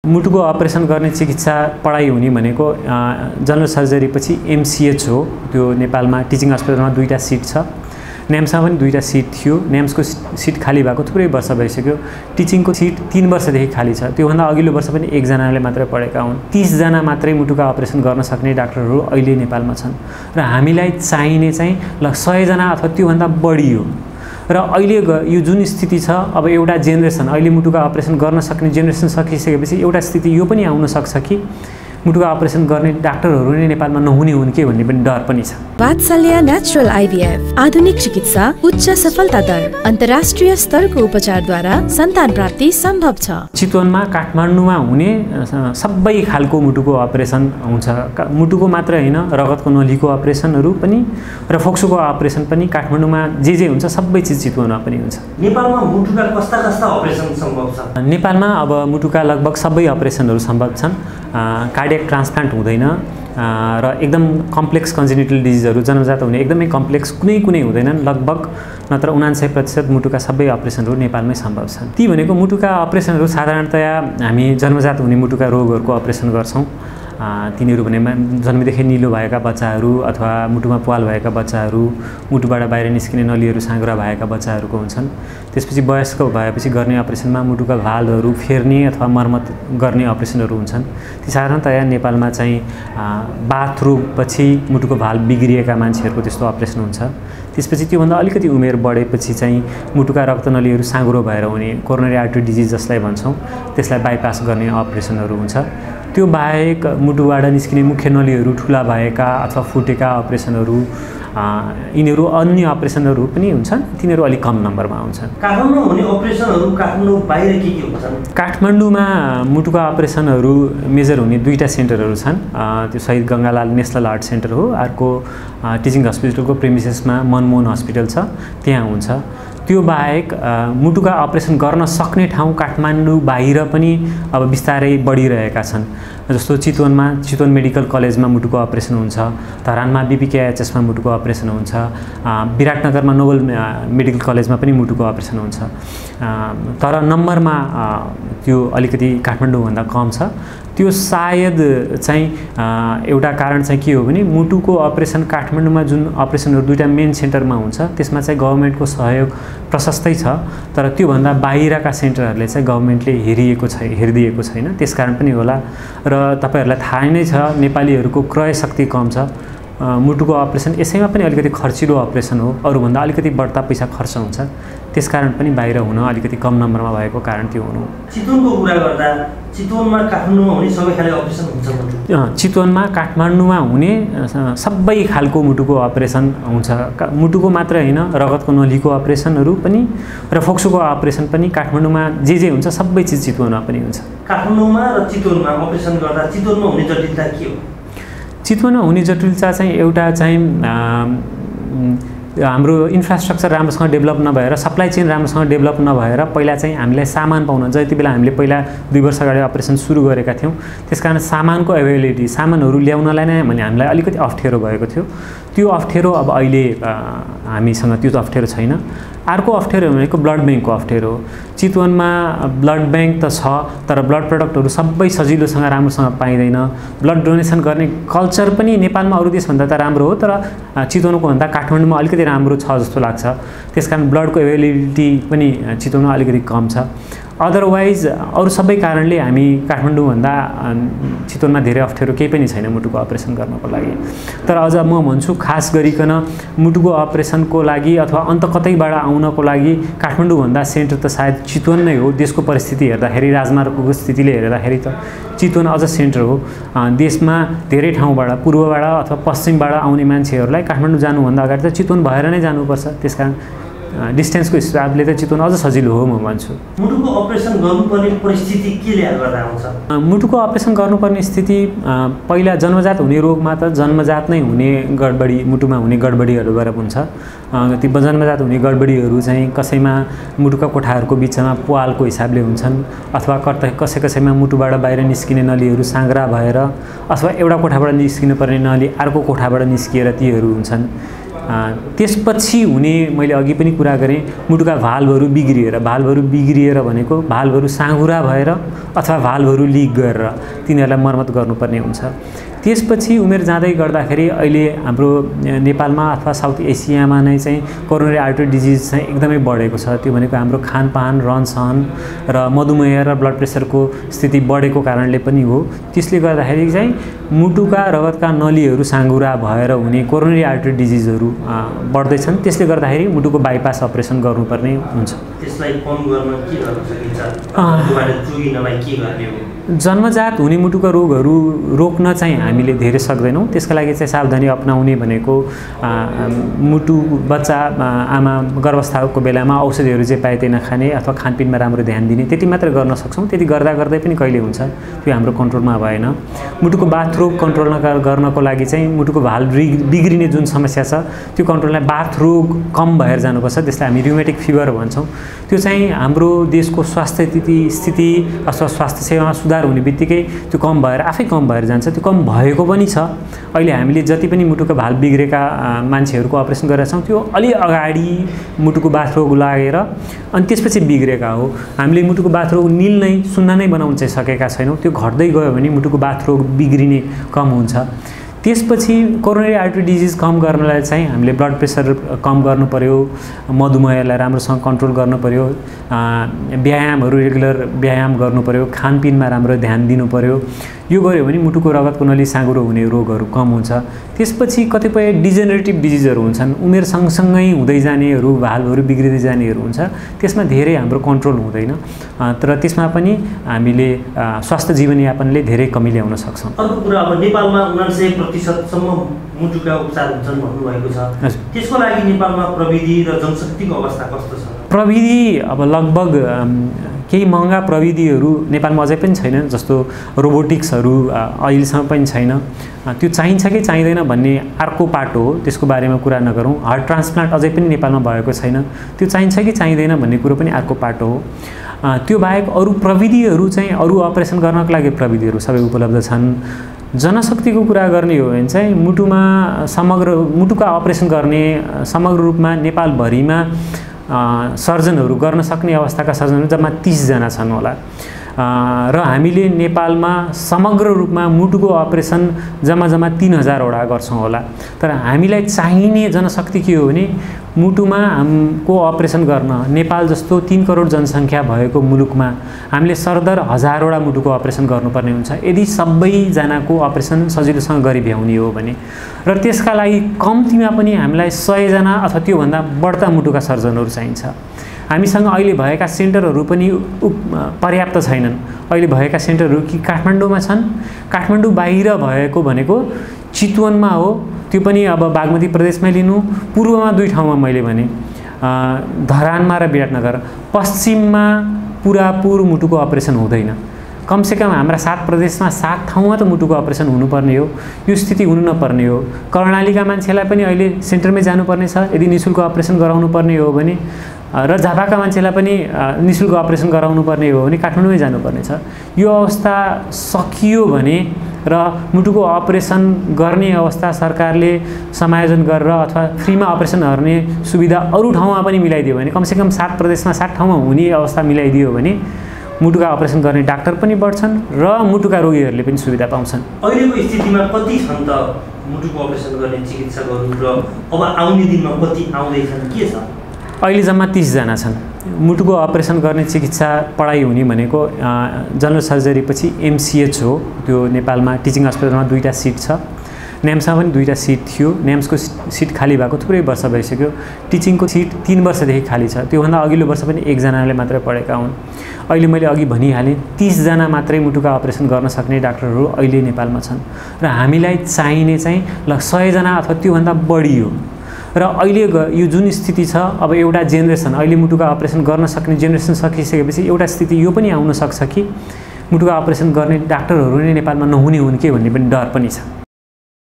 मुटुको अपरेसन गर्ने चिकित्सा पढाइ हुने भनेको जनरल सर्जरी पछि एमसीएच हो। त्यो नेपालमा टिचिङ अस्पतालमा 2टा सिट छ। नेम्समा पनि 2टा सिट थियो। नेम्सको सिट खाली भएको थुप्रै वर्ष भइसक्यो। टिचिङको सिट 3 वर्षदेखि खाली छ। त्योभन्दा अघिल्लो वर्ष पनि 1 जनाले मात्रै पढेका हुन्। 30 जना मात्रै मुटुका अपरेसन गर्न सक्ने डाक्टरहरू अहिले नेपालमा छन् र हामीलाई चाहिने चाहिँ 100 जना अथवा त्योभन्दा बढी हो। र अहिले यो जुन स्थिति छ, अब एउटा जेनेरेसन अहिले मुटुका अपरेसन गर्न सक्ने जेनेरेसन सकिसकेपछि एउटा स्थिति यो पनि आउन सक्छ कि मुटुका अपरेसन गर्ने डाक्टरहरू नै नेपालमा नहुने हुन् के भन्ने पनि डर पनि छ। वात्सल्य नेचुरल आइभीएफ आधुनिक चिकित्सा, उच्च सफलता दर, अन्तर्राष्ट्रिय स्तरको उपचारद्वारा सन्तान प्राप्ति सम्भव छ। चितवनमा काठमाडौँमा हुने सबै खालको मुटुको अपरेसन हुन्छ। मुटुको मात्र हैन, रगतको नलीको अपरेसनहरू पनि र फोक्सोको अपरेसन पनि काठमाडौँमा जे हुन्छ सबै चीज चितवनमा पनि हुन्छ। नेपालमा मुटुका कस्ता अपरेसन सम्भव छ? नेपालमा अब मुटुका लगभग सबै अपरेसनहरू सम्भव छन्। कार्डियक ट्रान्सप्लान्ट हुँदैन र एकदम कम्प्लेक्स कन्जेनिटल डिजिजहरू जन्मजात हुने एकदमै कम्प्लेक्स कुनै हुँदैनन्। लगभग नत्र 79% मुटुका सबै अपरेसनहरू नेपालमै सम्भव छन्। ती भनेको मुटुका अपरेसनहरू साधारणतया हामी जन्मजात हुने मुटुका रोगहरूको अपरेसन गर्छौँ। तिनीहरू भने जन्मदेखि निलो भएका बच्चाहरू अथवा मुटुमा प्वाल भएका बच्चाहरू, मुटुबाट बाहिर निस्किने नलीहरू साँघुरा भएका बच्चाहरूको हुन्छन्। त्यसपछि वयस्क भएपछि गर्ने अपरेसनमा मुटुका भालहरू फेर्ने अथवा मर्मत गर्ने अपरेसनहरू हुन्छन्। ती साधारणतया नेपालमा चाहिँ बाथ रोगपछि मुटुको भाल बिग्रिएका मान्छेहरूको त्यस्तो अपरेसन हुन्छ। त्यसपछि त्योभन्दा अलिकति उमेर बढेपछि चाहिँ मुटुका रक्तनलीहरू साँघुरो भएर हुने कोरोनरी आर्टरी डिजिज जसलाई भन्छौँ त्यसलाई बाइपास गर्ने अपरेसनहरू हुन्छ। त्यो बाहेक मुटुबाट निस्किने मुख्य नलीहरू ठुला भएका अथवा फुटेका अपरेसनहरू यिनीहरू अन्य अपरेसनहरू पनि हुन्छन्। तिनीहरू अलिक कम नम्बरमा हुन्छन्। काठमाडौँमा हुने अपरेसनहरू काठमाडौँ बाहिर के हुन्छन्? काठमाडौँमा मुटुका अपरेसनहरू मेजर हुने 2टा सेन्टरहरू छन्। त्यो शहीद गङ्गालाल नेसनल हार्ट सेन्टर हो। अर्को टिचिङ हस्पिटलको प्रेमिसेसमा मनमोहन हस्पिटल छ, त्यहाँ हुन्छ। त्यो बाहेक मुटुका अपरेसन गर्न सक्ने ठाउँ काठमाडौँ बाहिर पनि अब बिस्तारै बढिरहेका छन्। जस्तो चितवन मेडिकल कलेजमा मुटुको अपरेसन हुन्छ, धरानमा बीपीकेएचएसमा मुटुको अपरेसन हुन्छ, विराटनगरमा नोबल मेडिकल कलेजमा पनि मुटुको अपरेसन हुन्छ। तर नम्बरमा त्यो अलिकति काठमाडौँभन्दा कम छ। त्यो सायद चाहिँ एउटा कारण चाहिँ के हो भने मुटुको अपरेसन काठमाडौँमा जुन अपरेसनहरू 2टा मेन सेन्टरमा हुन्छ त्यसमा चाहिँ गभर्नमेन्टको सहयोग प्रशस्तै छ। तर त्योभन्दा बाहिरका सेन्टरहरूले चाहिँ गभर्नमेन्टले हेरिदिएको छैन। त्यसकारण पनि होला। र तपाईहरुलाई थाहा नै छ नेपालीहरूको क्रय शक्ति कम छ। मुटुको अपरेसन यसैमा पनि अलिकति खर्चिलो अपरेसन हो। अरूभन्दा अलिकति बढ्ता पैसा खर्च हुन्छ। त्यसकारण पनि बाहिर हुन अलिकति कम नम्बरमा भएको कारण त्यो हुनु। चितवनको कुरा गर्दा चितवनमा काठमाडौँमा हुने सबै खाले अपरेसन हुन्छ? चितवनमा काठमाडौँमा हुने सबै खालको मुटुको अपरेसन हुन्छ। मुटुको मात्र हैन, रगतको नलीको अपरेसनहरू पनि र फोक्सोको अपरेसन पनि काठमाडौँमा जे हुन्छ सबै चीज चितवनमा पनि हुन्छ। काठमाडौँमा र चितवनमा अपरेसन गर्दा चितवनमा हुने जटिलता के हो? चितवनमा हुने जटिलता चाहिँ एउटा चाहिँ हाम्रो इन्फ्रास्ट्रक्चर राम्रोसँग डेभलप नभएर, सप्लाई चेन राम्रोसँग डेभलप नभएर पहिला चाहिँ हामीलाई सामान पाउन जति बेला हामीले पहिला 2 वर्ष अगाडि अपरेसन सुरु गरेका थियौँ त्यसकारण सामानको अवेलेबिलिटी, सामानहरू ल्याउनलाई नै हामीलाई अलिकति अप्ठ्यारो भएको थियो। त्यो अप्ठ्यारो अब अहिले हामीसँग त्यो अप्ठ्यारो छैन। अर्को अप्ठ्यारो भनेको ब्लड ब्याङ्कको अप्ठ्यारो। चितवनमा ब्लड ब्याङ्क त छ तर ब्लड प्रडक्टहरू सबै सजिलोसँग राम्रोसँग पाइँदैन। ब्लड डोनेसन गर्ने कल्चर पनि नेपालमा अरू देशभन्दा त राम्रो हो तर चितवनको भन्दा काठमाडौँमा अलिकति राम्रो छ जस्तो लाग्छ। त्यसकारण ब्लडको अवेलेबिलिटी पनि चितवनमा अलिकति कम छ। अदरवाइज अरू सबै कारणले हामी काठमाडौँभन्दा चितवनमा धेरै अप्ठ्यारो केही पनि छैन मुटुको अपरेसन गर्नको लागि। तर अझ म भन्छु खास गरिकन मुटुको अपरेसनको लागि अथवा अन्त कतैबाट आउनको लागि काठमाडौँभन्दा सेन्टर त सायद चितवन नै हो। देशको परिस्थिति हेर्दाखेरि, राजमार्गको स्थितिले हेर्दाखेरि त चितवन अझ सेन्टर हो। देशमा धेरै ठाउँबाट, पूर्वबाट अथवा पश्चिमबाट आउने मान्छेहरूलाई काठमाडौँ जानुभन्दा अगाडि त चितवन भएर नै जानुपर्छ। त्यसकारण डिस्टेन्सको हिसाबले त चितवन अझ सजिलो हो म भन्छु। मुटुको अपरेसन गर्नुपर्ने परिस्थिति केले गर्दा आउँछ? मुटुको अपरेसन गर्नुपर्ने स्थिति पहिला जन्मजात हुने रोगमा त जन्मजात नै हुने गडबडी, मुटुमा हुने गडबडीहरूबाट हुन्छ। ती जन्मजात हुने गडबडीहरू चाहिँ कसैमा मुटुका कोठाहरूको बिचमा प्वालको हिसाबले हुन्छन् अथवा कसैमा मुटुबाट बाहिर निस्किने नलीहरू साँघुरा भएर अथवा एउटा कोठाबाट निस्किनु पर्ने नली अर्को कोठाबाट निस्किएर तीहरू हुन्छन्। त्यसपछि हुने मैले अघि पनि कुरा गरेँ मुटुका भाल्भहरू बिग्रिएर भनेको भाल्भहरू साँघुरा भएर अथवा भाल्भहरू लिक गरेर तिनीहरूलाई मर्मत गर्नुपर्ने हुन्छ। त्यसपछि उमेर जाँदै गर्दाखेरि अहिले हाम्रो नेपालमा अथवा साउथ एसियामा नै चाहिँ कोरोनरी आर्टरी डिजिज चाहिँ एकदमै बढेको छ। त्यो भनेको हाम्रो खानपान, रहनसहन र मधुमेह र ब्लड प्रेसरको स्थिति बढेको कारणले पनि हो। त्यसले गर्दाखेरि चाहिँ मुटुका रगतका नलीहरू साँघुरा भएर हुने कोरोनरी आर्टरी डिजिजहरू बढ्दैछन्। त्यसले गर्दाखेरि मुटुको बाइपास अपरेसन गर्नुपर्ने हुन्छ। त्यसलाई कम गर्न के गर्न सकिन्छ? मुटुबाट जोगिनलाई के गर्ने हो? जन्मजात हुने मुटुका रोगहरू रोक्न चाहिँ हामीले धेरै सक्दैनौँ। त्यसका लागि चाहिँ सावधानी अपनाउने भनेको मुटु बच्चा आमा गर्भावस्थाको बेलामा औषधिहरू जे पाए त्यही नखाने अथवा खानपिनमा राम्रो ध्यान दिने, त्यति मात्र गर्न सक्छौँ। त्यति गर्दा गर्दै पनि कहिले हुन्छ त्यो हाम्रो कन्ट्रोलमा भएन। मुटुको बाथरोग कन्ट्रोल गर्नको लागि चाहिँ मुटुको भाल्भ बिग्रिने जुन समस्या छ त्यो कन्ट्रोललाई बाथरोग कम भएर जानुपर्छ। त्यसलाई हामी र्युमेटिक फिभर भन्छौँ। त्यो चाहिँ हाम्रो देशको स्वास्थ्य स्थिति अथवा स्वास्थ्य सेवामा सुधार हुने बित्तिकै त्यो कम भएर आफै कम भएर जान्छ। त्यो कम भएको पनि छ। अहिले हामीले जति पनि मुटुको भाल्भ बिग्रेका मान्छेहरूको अपरेसन गरेका छौँ त्यो अलि अगाडि मुटुको बाथरोग लागेर अनि त्यसपछि बिग्रेका हो। हामीले मुटुको बाथरोग निल नै सुन्न नै बनाउन चाहिँ सकेका छैनौँ। त्यो घट्दै गयो भने मुटुको बाथरोग बिग्रिने कम हुन्छ। त्यसपछि कोरोनरी आर्टरी डिजिज कम गर्नलाई चाहिँ हामीले ब्लड प्रेसर कम गर्नु पर्यो, मधुमेहलाई राम्रोसँग कन्ट्रोल गर्नु पर्यो, व्यायामहरू रेगुलर व्यायाम गर्नु पर्यो, खानपिनमा राम्रो ध्यान दिनु पर्यो। यो गर्यो भने मुटुको रगतको नली साँघुरो हुने रोगहरू कम हुन्छ। त्यसपछि कतिपय डिजेनरेटिभ डिजिजहरू हुन्छन्, उमेर सँगसँगै हुँदै जानेहरू, भाल्भहरू बिग्रिँदै जानेहरू हुन्छ। त्यसमा धेरै हाम्रो कन्ट्रोल हुँदैन, तर त्यसमा पनि हामीले स्वास्थ्य जीवनयापनले धेरै कमी ल्याउन सक्छौँ। अर्को कुरा, अब नेपालमा 99% मुटुका उपचार हुन्छन् भन्नुभएको छ। त्यसको लागि नेपालमा प्रविधि र जनशक्तिको अवस्था कस्तो छ? प्रविधि अब लगभग केही महँगा प्रविधिहरू नेपालमा अझै पनि छैन। जस्तो रोबोटिक्सहरू अहिलेसम्म पनि छैन। त्यो चाहिन्छ कि चाहिँदैन भन्ने अर्को पाटो हो, त्यसको बारेमा कुरा नगरौँ। हार्ट ट्रान्सप्लान्ट अझै पनि नेपालमा भएको छैन। त्यो चाहिन्छ कि चाहिँदैन भन्ने कुरो पनि अर्को पाटो हो। त्यो बाहेक अरू प्रविधिहरू चाहिँ अरू अपरेसन गर्नको लागि प्रविधिहरू सबै उपलब्ध छन्। जनशक्तिको कुरा गर्ने हो भने चाहिँ मुटुका अपरेसन गर्ने समग्र रूपमा नेपालभरिमा सर्जनहरू गर्न सक्ने अवस्थाका सर्जनहरू जम्मा 30 जना छन् होला। र हामीले नेपालमा समग्र रूपमा मुटुको अपरेसन जम्मा 3000 वटा गर्छौँ होला। तर हामीलाई चाहिने जनशक्ति के हो भने मुटुमा को अपरेसन गर्न नेपाल जस्तो 3 करोड जनसङ्ख्या भएको मुलुकमा हामीले सरदर 1000 वटा मुटुको अपरेसन गर्नुपर्ने हुन्छ यदि सबैजनाको अपरेसन सजिलोसँग गरी भ्याउने हो भने। र त्यसका लागि कम्तीमा पनि हामीलाई 100 जना अथवा त्योभन्दा बढ्ता मुटुका सर्जनहरू चाहिन्छ। हामीसँग अहिले भएका सेन्टरहरू पनि पर्याप्त छैनन्। अहिले भएका सेन्टरहरू कि काठमाडौँमा छन्, काठमाडौँ बाहिर भएको भनेको चितवनमा हो, त्यो पनि अब बागमती प्रदेशमै लिनु, पूर्वमा 2 ठाउँमा मैले भने धरानमा र विराटनगर, पश्चिममा पुरापुर मुटुको अपरेसन हुँदैन। कमसेकम हाम्रा 7 प्रदेशमा 7 ठाउँमा त मुटुको अपरेसन हुनुपर्ने हो। यो स्थिति हुनु नपर्ने हो। कर्णालीका मान्छेलाई पनि अहिले सेन्टरमै जानुपर्ने छ यदि निःशुल्क अपरेसन गराउनु पर्ने हो भने, र झापाका मान्छेलाई पनि निःशुल्क अपरेसन गराउनु पर्ने हो भने काठमाडौँमै जानुपर्ने छ। यो अवस्था सकियो भने र मुटुको अपरेसन गर्ने अवस्था सरकारले समायोजन गरेर अथवा फ्रीमा अपरेसन गर्ने सुविधा अरू ठाउँमा पनि मिलाइदियो भने, कमसेकम 7 प्रदेशमा 7 ठाउँमा हुने अवस्था मिलाइदियो भने मुटुका अपरेसन गर्ने डाक्टर पनि बढ्छन् र मुटुका रोगीहरूले पनि सुविधा पाउँछन्। अहिलेको स्थितिमा कति छन् त मुटुको अपरेसन गर्ने चिकित्सकहरू र अब आउने दिनमा कति आउँदैछन्, के छ? अहिले जम्मा 30 जना छन्। मुटुको अपरेसन गर्ने चिकित्सा पढाइ हुने भनेको जनरल सर्जरी पछि MCH हो। त्यो नेपालमा टिचिङ अस्पतालमा 2टा सिट छ। नेम्समा पनि 2टा सिट थियो। नेम्सको सिट खाली भएको थुप्रै वर्ष भइसक्यो। टिचिङको सिट 3 वर्षदेखि खाली छ। त्योभन्दा अघिल्लो वर्ष पनि 1 जनाले मात्रै पढेका हुन्। अहिले मैले अघि भनिहालेँ 30 जना मात्रै मुटुका अपरेसन गर्न सक्ने डाक्टरहरू अहिले नेपालमा छन् र हामीलाई चाहिने चाहिँ 100 जना अथवा त्योभन्दा बढी हो। र अहिले यो जुन स्थिति छ, अब एउटा जेनेरेसन अहिले मुटुका अपरेसन गर्न सक्ने जेनेरेसन सकिसकेपछि एउटा स्थिति यो पनि आउन सक्छ कि मुटुका अपरेसन गर्ने डाक्टरहरू नै नेपालमा नहुने हुन् के भन्ने पनि डर पनि छ।